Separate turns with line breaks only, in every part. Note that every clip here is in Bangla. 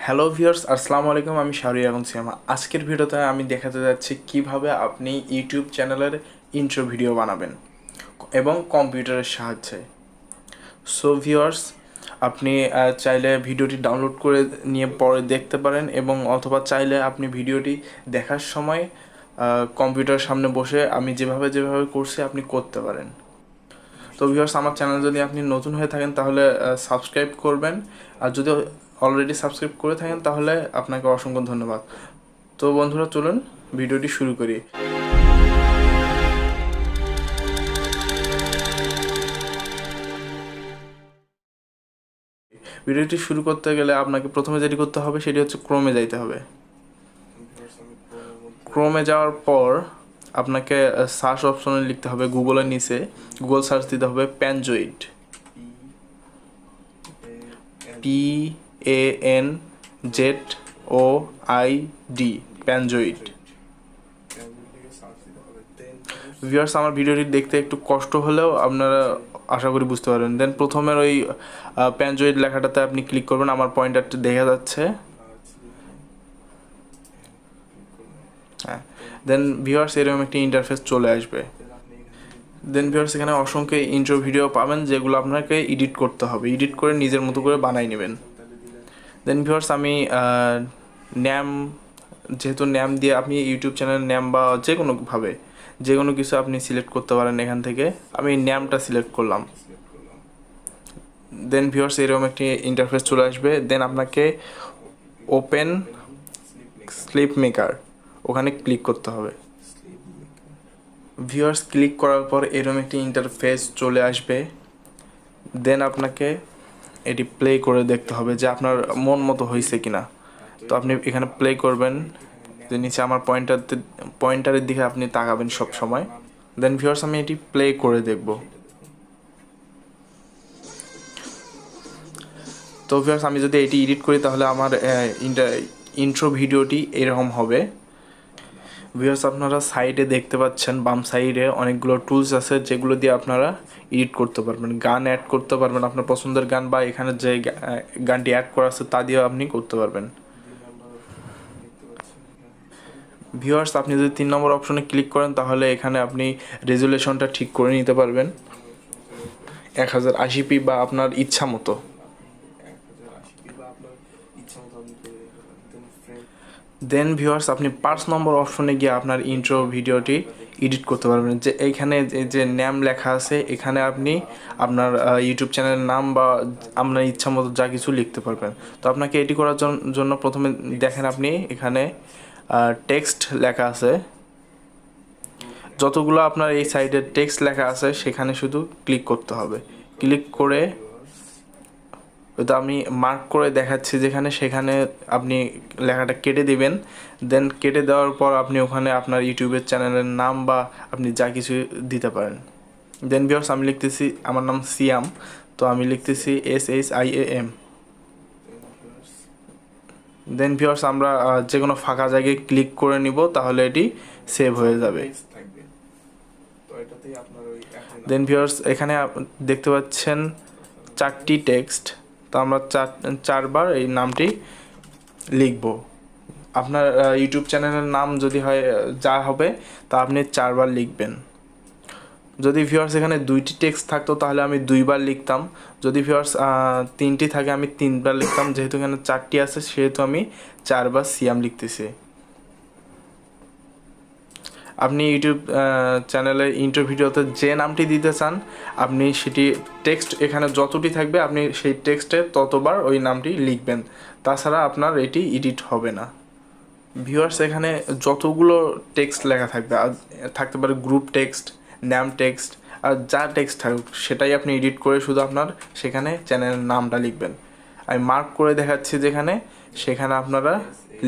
হ্যালো ভিউয়ার্স, আসসালামু আলাইকুম। আমি শাহরুখ এখন সিনেমা। আজকের ভিডিওতে আমি দেখাতে যাচ্ছি কিভাবে আপনি ইউটিউব চ্যানেলের ইন্ট্রো ভিডিও বানাবেন এবং কম্পিউটারের সাহায্যে। সো ভিউয়ার্স, আপনি চাইলে ভিডিওটি ডাউনলোড করে নিয়ে পরে দেখতে পারেন এবং অথবা চাইলে আপনি ভিডিওটি দেখার সময় কম্পিউটারের সামনে বসে আমি যেভাবে করছি আপনি করতে পারেন। তো ভিউয়ার্স, আমার চ্যানেল যদি আপনি নতুন হয়ে থাকেন তাহলে সাবস্ক্রাইব করবেন, আর যদি অলরেডি সাবস্ক্রাইব করে থাকেন তাহলে আপনাকে অসংখ্য ধন্যবাদ। তো বন্ধুরা, চলুন ভিডিওটি শুরু করি। ভিডিওটি শুরু করতে গেলে আপনাকে প্রথমে যেটি করতে হবে সেটি হচ্ছে ক্রোমে যাইতে হবে। ক্রোমে যাওয়ার পর আপনাকে সার্চ অপশনে লিখতে হবে, গুগলের নিচে গুগল সার্চ দিতে হবে প্যানজয়েড, PANZOID, প্যানজয়েড। ভিউয়ার্স, আমার ভিডিওটি দেখতে একটু কষ্ট হলেও আপনারা আশা করি বুঝতে পারবেন। দেন প্রথমের ওই প্যানজয়েড লেখাটাতে আপনি ক্লিক করবেন। আমার পয়েন্টারটি দেখা যাচ্ছে। হ্যাঁ, দেন ভিউয়ার্স এরকম একটি ইন্টারফেস চলে আসবে। দেন ভিউয়ার্স এখানে অসংখ্য ইন্ট্রো ভিডিও পাবেন যেগুলো আপনাকে এডিট করতে হবে, এডিট করে নিজের মতো করে বানাই নেবেন। দেন ভিউয়ার্স আমি যেহেতু ন্যাম দিয়ে আপনি ইউটিউব চ্যানেলের ন্যাম বা যে কোনো কিছু আপনি সিলেক্ট করতে পারেন। এখান থেকে আমি ন্যামটা সিলেক্ট করলাম। দেন ভিউয়ার্স এরকম একটি ইন্টারফেস চলে আসবে। দেন আপনাকে ওপেন স্লিপ মেকার ওখানে ক্লিক করতে হবে। ভিউয়ার্স ক্লিক করার পর এরকম একটি ইন্টারফেস চলে আসবে। দেন আপনাকে এটি প্লে করে দেখতে হবে যে আপনার মন মতো হয়েছে কিনা। তো আপনি এখানে প্লে করবেন, নিচে আমার পয়েন্টারের দিকে আপনি তাকাবেন সব সময়। দেন ভিউয়ার্স আমি এটি প্লে করে দেখব। তো ভিউয়ার্স আমি যদি এটি এডিট করি তাহলে আমার ইন্ট্রো ভিডিওটি এরকম হবে। ভিউয়ার্স আপনারা সাইডে দেখতে পাচ্ছেন, বাম সাইডে অনেকগুলো টুলস আছে যেগুলো দিয়ে আপনারা এডিট করতে পারবেন, গান অ্যাড করতে পারবেন, আপনার পছন্দের গান বা এখানে যে গানটি অ্যাড করা আছে তা দিয়েও আপনি করতে পারবেন। ভিউয়ার্স আপনি যদি 3 নম্বর অপশনে ক্লিক করেন তাহলে এখানে আপনি রেজুলেশনটা ঠিক করে নিতে পারবেন 1080p বা আপনার ইচ্ছা মতো। দেন ভিউয়ার্স আপনি 5 নম্বর অপশনে গিয়ে আপনার ইন্ট্রো ভিডিওটি এডিট করতে পারবেন। যে এইখানে যে নাম লেখা আছে এখানে আপনি আপনার ইউটিউব চ্যানেলের নাম বা আপনার ইচ্ছা মতো যা কিছু লিখতে পারবেন। তো আপনাকে এটি করার জন্য প্রথমে দেখেন আপনি এখানে টেক্সট লেখা আছে, যতগুলো আপনার এই সাইডে টেক্সট লেখা আছে সেখানে শুধু ক্লিক করতে হবে। ক্লিক করে তো আমি মার্ক করে দেখাচ্ছি যেখানে, সেখানে আপনি লেখাটা কেটে দিবেন। দেন কেটে দেওয়ার পর আপনি ওখানে আপনার ইউটিউবের চ্যানেলের নাম বা আপনি যা কিছু দিতে পারেন। দেন ভিউয়ার্স আমি লিখতেছি, আমার নাম সিয়াম, তো আমি লিখতেছি SHIAM। দেন ভিউয়ার্স আমরা যে কোনো ফাঁকা জায়গায় ক্লিক করে নিব, তাহলে এটি সেভ হয়ে যাবে। দেন ভিউয়ার্স এখানে দেখতে পাচ্ছেন 4টি টেক্সট, তো আমরা চারবার এই নামটি লিখব। আপনার ইউটিউব চ্যানেলের নাম যদি হয় যা হবে তা আপনি 4বার লিখবেন। যদি ভিউয়ার্স এখানে 2টি টেক্সট থাকতো তাহলে আমি 2বার লিখতাম। যদি ভিউয়ার্স 3টি থাকে আমি 3বার লিখতাম। যেহেতু এখানে 4টি আছে সেহেতু আমি 4বার সিয়াম লিখতেছি। আপনি ইউটিউব চ্যানেলে ইন্ট্রো ভিডিওতে যে নামটি দিতে চান আপনি সেটি টেক্সট এখানে যতটি থাকবে আপনি সেই টেক্সটে ততবার ওই নামটি লিখবেন, তাছাড়া আপনার এটি এডিট হবে না। ভিউয়ার্স এখানে যতগুলো টেক্সট লেখা থাকবে, থাকতে পারে গ্রুপ টেক্সট, নাম টেক্সট, আর যা টেক্সট থাকুক সেটাই আপনি এডিট করে শুধু আপনার সেখানে চ্যানেলের নামটা লিখবেন। আমি মার্ক করে দেখাচ্ছি যেখানে, সেখানে আপনারা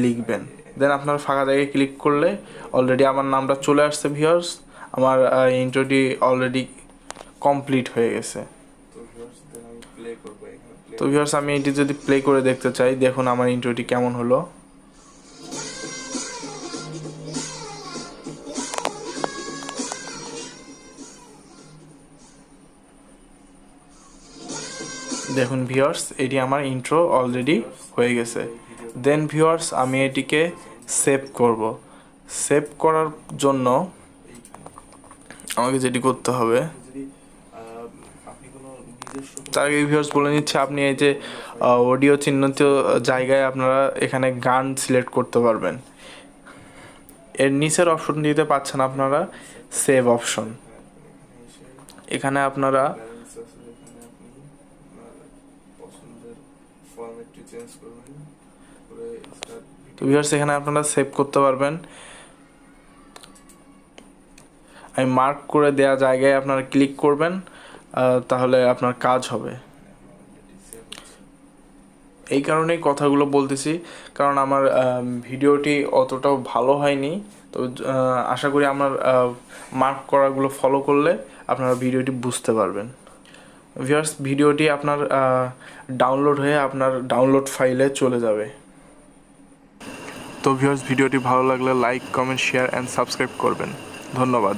লিখবেন। দেন আপনার ফাঁকা জায়গায় ক্লিক করলে অলরেডি আমার নামটা চলে আসছে। ভিউয়ার্স আমার ইন্ট্রোটি অলরেডি কমপ্লিট হয়ে গেছে। তো ভিউয়ার্স আমি এটি যদি প্লে করে দেখতে চাই, দেখুন আমার ইন্ট্রোটি কেমন হলো। দেখুন ভিউয়ার্স, এটি আমার ইন্ট্রো অলরেডি হয়ে গেছে। দেন ভিউয়ার্স, আমি এটিকে সেভ করব। সেভ করার জন্য আমাকে যেটি করতে হবে, তার আগে ভিউয়ার্স বলে নিচ্ছে, আপনি এই যে অডিও চিহ্নিত জায়গায় আপনারা এখানে গান সিলেক্ট করতে পারবেন। এর নিচের অপশন দিতে পাচ্ছেন আপনারা সেভ অপশন। এখানে আপনারা তো ভিউয়ার্স এখানে আপনারা সেভ করতে পারবেন। আমি মার্ক করে দেওয়া জায়গায় আপনারা ক্লিক করবেন, তাহলে আপনার কাজ হবে। এই কারণেই কথাগুলো বলতেছি, কারণ আমার ভিডিওটি অতটাও ভালো হয়নি। তো আশা করি আমার মার্ক করাগুলো ফলো করলে আপনারা ভিডিওটি বুঝতে পারবেন। ভিউয়ার্স, ভিডিওটি আপনার ডাউনলোড হয়ে আপনার ডাউনলোড ফাইলে চলে যাবে। তো ভিউয়ার্স, ভিডিওটি ভালো লাগলে like, comment, share and subscribe করবেন। ধন্যবাদ।